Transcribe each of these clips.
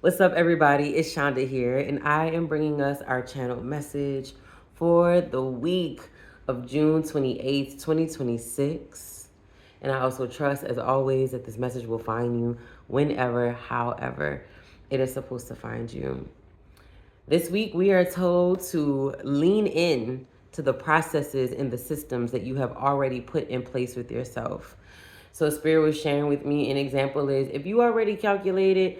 What's up, everybody? It's Shanda here, and I am bringing us our channel message for the week of June 28th, 2026. And I also trust, as always, that this message will find you whenever, however, it is supposed to find you. This week, we are told to lean in to the processes and the systems that you have already put in place with yourself. So Spirit was sharing with me an example is if you already calculated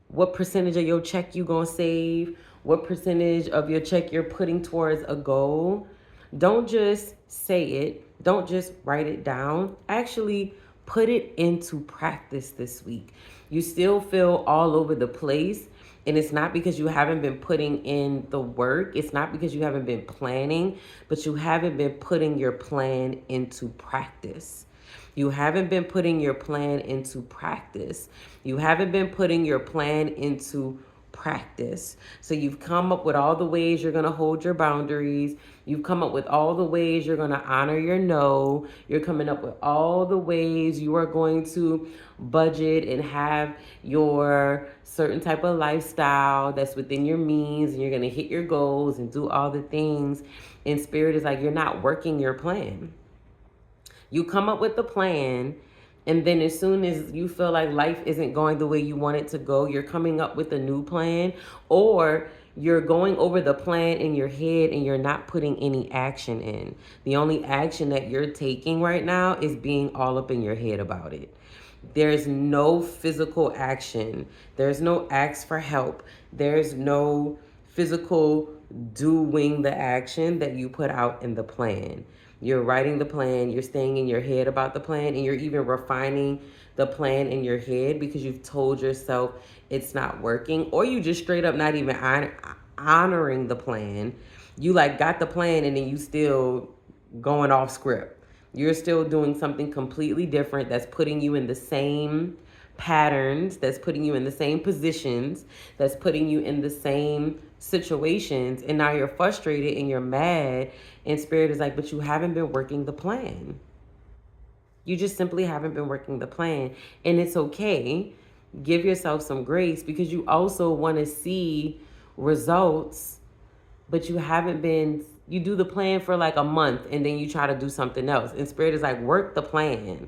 what percentage of your check you gonna save, what percentage of your check you're putting towards a goal, don't just say it, don't just write it down. Actually put it into practice this week. You still feel all over the place. And it's not because you haven't been putting in the work. It's not because you haven't been planning, but you haven't been putting your plan into practice. You haven't been putting your plan into practice. You haven't been putting your plan into practice. So you've come up with all the ways you're going to hold your boundaries. You've come up with all the ways you're going to honor your no. You're coming up with all the ways you are going to budget and have your certain type of lifestyle that's within your means, and you're going to hit your goals and do all the things. And Spirit is like, you're not working your plan. You come up with the plan, and then as soon as you feel like life isn't going the way you want it to go, you're coming up with a new plan, or you're going over the plan in your head and you're not putting any action in. The only action that you're taking right now is being all up in your head about it. There's no physical action. There's no ask for help. There's no physical doing the action that you put out in the plan. You're writing the plan, you're staying in your head about the plan, and you're even refining the plan in your head because you've told yourself it's not working, or you just straight up not even honoring the plan. You like got the plan and then you still going off script. You're still doing something completely different that's putting you in the same patterns, that's putting you in the same positions, that's putting you in the same situations. And now you're frustrated and you're mad. And Spirit is like, but you haven't been working the plan. You just simply haven't been working the plan. And it's okay. Give yourself some grace because you also want to see results, but you haven't been. You do the plan for like a month and then you try to do something else. And Spirit is like, work the plan.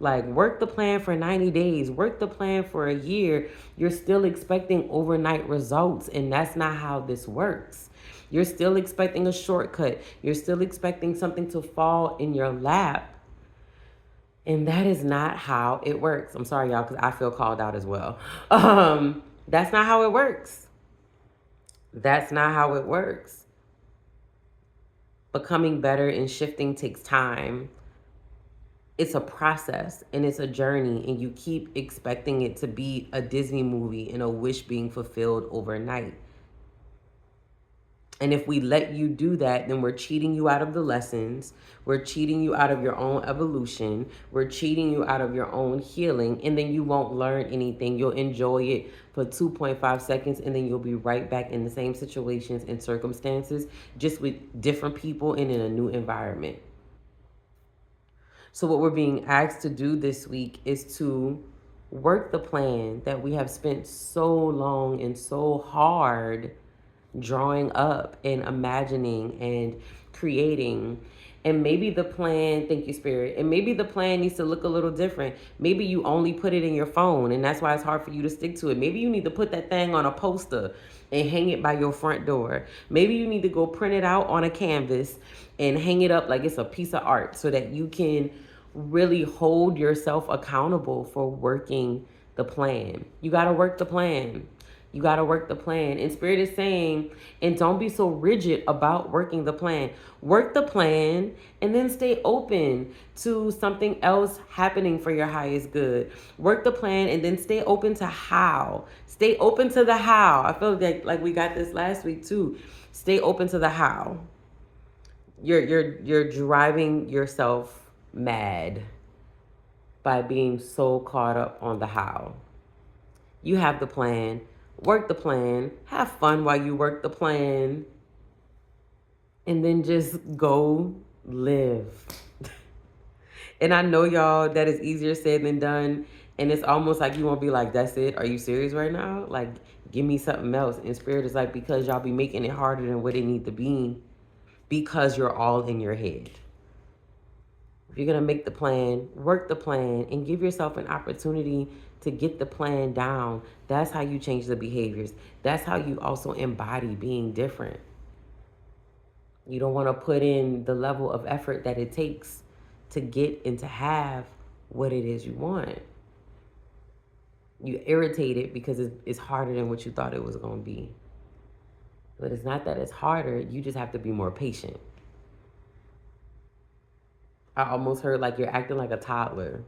Like, work the plan for 90 days, work the plan for a year. You're still expecting overnight results, and that's not how this works. You're still expecting a shortcut. You're still expecting something to fall in your lap. And that is not how it works. I'm sorry, y'all, because I feel called out as well. That's not how it works. That's not how it works. Becoming better and shifting takes time. It's a process and it's a journey, and you keep expecting it to be a Disney movie and a wish being fulfilled overnight. And if we let you do that, then we're cheating you out of the lessons. We're cheating you out of your own evolution. We're cheating you out of your own healing. And then you won't learn anything. You'll enjoy it for 2.5 seconds, and then you'll be right back in the same situations and circumstances, just with different people and in a new environment. So what we're being asked to do this week is to work the plan that we have spent so long and so hard drawing up and imagining and creating. And maybe the plan, thank you, Spirit, and maybe the plan needs to look a little different. Maybe you only put it in your phone, and that's why it's hard for you to stick to it. Maybe you need to put that thing on a poster and hang it by your front door. Maybe you need to go print it out on a canvas and hang it up like it's a piece of art so that you can really hold yourself accountable for working the plan. You got to work the plan. You got to work the plan. And Spirit is saying, and don't be so rigid about working the plan. Work the plan and then stay open to something else happening for your highest good. Work the plan and then stay open to how. Stay open to the how. I feel like we got this last week too. Stay open to the how. You're driving yourself mad by being so caught up on the how. You have the plan. Work the plan, have fun while you work the plan, and then just go live. And I know, y'all, that is easier said than done. And it's almost like you won't be like, that's it? Are you serious right now? Like, give me something else. And Spirit is like, because y'all be making it harder than what it need to be because you're all in your head. If you're going to make the plan, work the plan, and give yourself an opportunity to get the plan down, that's how you change the behaviors. That's how you also embody being different. You don't want to put in the level of effort that it takes to get and to have what it is you want. You irritated because it's harder than what you thought it was going to be. But it's not that it's harder. You just have to be more patient. I almost heard like you're acting like a toddler.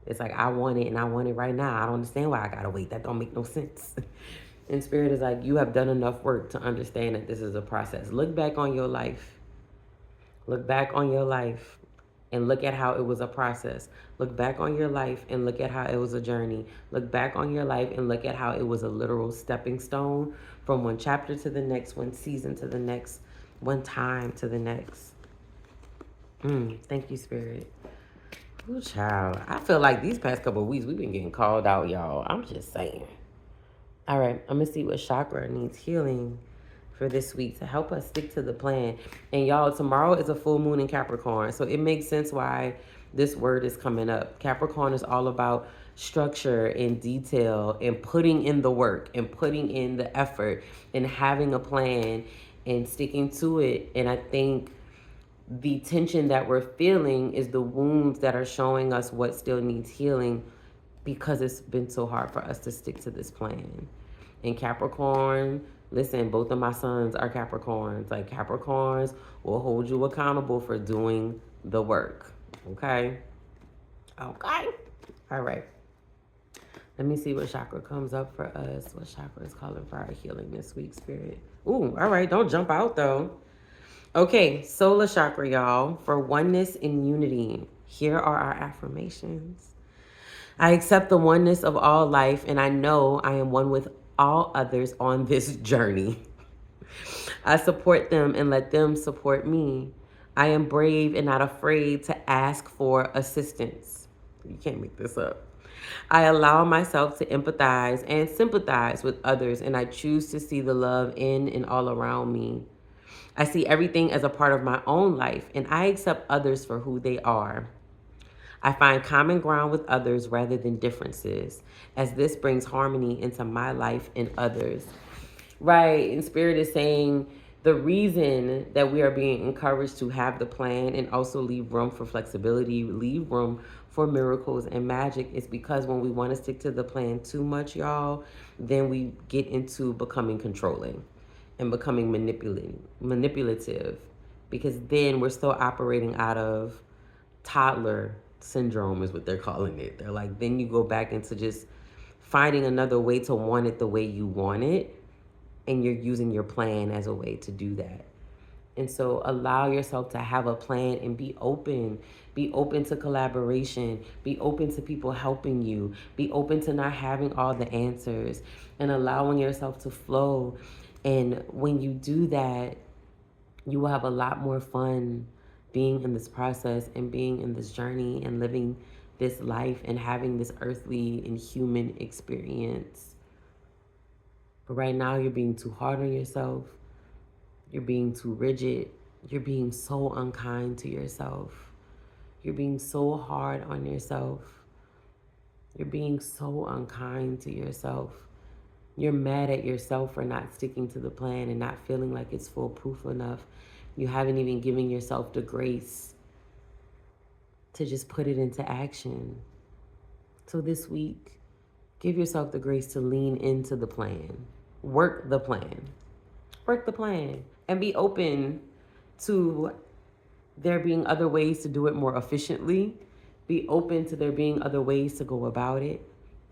It's like, I want it and I want it right now. I don't understand why I got to wait. That don't make no sense. And Spirit is like, you have done enough work to understand that this is a process. Look back on your life. Look back on your life and look at how it was a process. Look back on your life and look at how it was a journey. Look back on your life and look at how it was a literal stepping stone from one chapter to the next, one season to the next, one time to the next. Thank you, Spirit. Ooh, child. I feel like these past couple of weeks we've been getting called out, y'all. I'm just saying. All right, I'm going to see what chakra needs healing for this week to help us stick to the plan. And y'all, tomorrow is a full moon in Capricorn, so it makes sense why this word is coming up. Capricorn is all about structure and detail and putting in the work and putting in the effort and having a plan and sticking to it. And I think the tension that we're feeling is the wounds that are showing us what still needs healing because it's been so hard for us to stick to this plan. And Capricorn, listen, both of my sons are Capricorns. Like, Capricorns will hold you accountable for doing the work. Okay? Okay. All right. Let me see what chakra comes up for us. What chakra is calling for our healing this week, Spirit? Ooh, all right. Don't jump out, though. Okay, solar chakra, y'all. For oneness and unity, here are our affirmations. I accept the oneness of all life, and I know I am one with all others on this journey. I support them and let them support me. I am brave and not afraid to ask for assistance. You can't make this up. I allow myself to empathize and sympathize with others, and I choose to see the love in and all around me. I see everything as a part of my own life, and I accept others for who they are. I find common ground with others rather than differences, as this brings harmony into my life and others. Right, and Spirit is saying the reason that we are being encouraged to have the plan and also leave room for flexibility, leave room for miracles and magic is because when we want to stick to the plan too much, y'all, then we get into becoming controlling and becoming manipulative, because then we're still operating out of toddler syndrome is what they're calling it. They're like, then you go back into just finding another way to want it the way you want it, and you're using your plan as a way to do that. And so allow yourself to have a plan and be open. Be open to collaboration. Be open to people helping you. Be open to not having all the answers and allowing yourself to flow. And when you do that, you will have a lot more fun being in this process and being in this journey and living this life and having this earthly and human experience. But right now, you're being too hard on yourself. You're being too rigid. You're being so unkind to yourself. You're being so hard on yourself. You're being so unkind to yourself. You're mad at yourself for not sticking to the plan and not feeling like it's foolproof enough. You haven't even given yourself the grace to just put it into action. So this week, give yourself the grace to lean into the plan. Work the plan. Work the plan. And be open to there being other ways to do it more efficiently. Be open to there being other ways to go about it.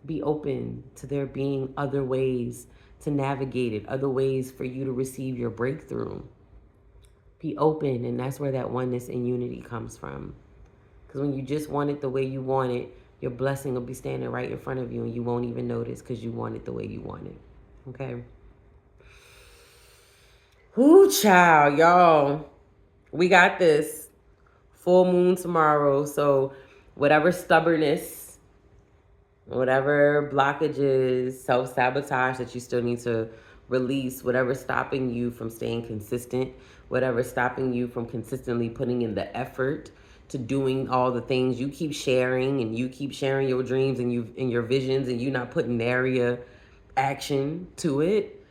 Be open to there being other ways to navigate it, other ways for you to receive your breakthrough. Be open, and that's where that oneness and unity comes from. Because when you just want it the way you want it, your blessing will be standing right in front of you and you won't even notice because you want it the way you want it. Okay? Whoo, child, y'all. We got this. Full moon tomorrow. So whatever stubbornness Whatever blockages, self-sabotage that you still need to release, whatever's stopping you from staying consistent, whatever's stopping you from consistently putting in the effort to doing all the things you keep sharing, and you keep sharing your dreams and you and your visions, and you not putting area action to it.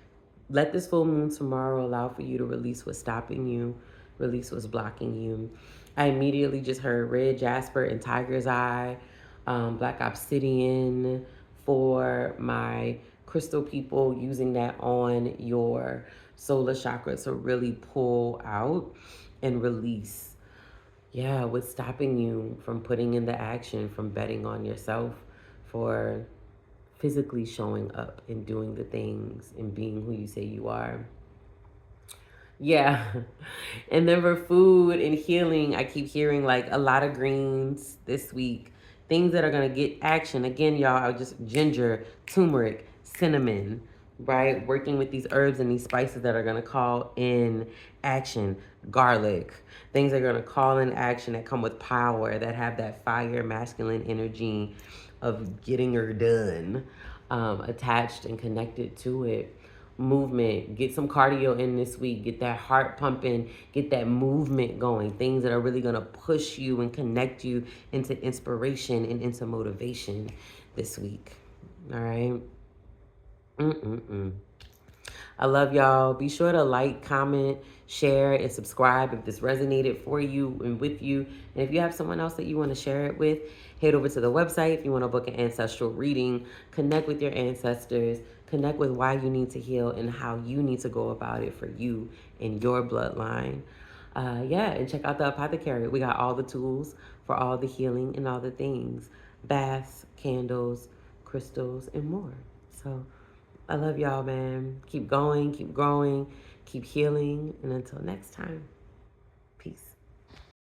Let this full moon tomorrow allow for you to release what's stopping you, release what's blocking you. I immediately just heard red jasper and tiger's eye, black obsidian for my crystal people, using that on your solar chakra to really pull out and release. Yeah, what's stopping you from putting in the action, from betting on yourself, for physically showing up and doing the things and being who you say you are. Yeah. And then for food and healing, I keep hearing like a lot of greens this week. Things that are going to get action. Again, y'all, I just ginger, turmeric, cinnamon, right? Working with these herbs and these spices that are going to call in action. Garlic. Things that are going to call in action, that come with power, that have that fire, masculine energy of getting her done, attached and connected to it. Movement, get some cardio in this week, get that heart pumping, get that movement going, things that are really going to push you and connect you into inspiration and into motivation this week. All right. I love y'all. Be sure to like, comment, share, and subscribe if this resonated for you and with you. And if you have someone else that you want to share it with, head over to the website if you want to book an ancestral reading. Connect with your ancestors. Connect with why you need to heal and how you need to go about it for you and your bloodline. Yeah, and check out the apothecary. We got all the tools for all the healing and all the things: baths, candles, crystals, and more. So I love y'all, man. Keep going, keep growing, keep healing. And until next time, peace.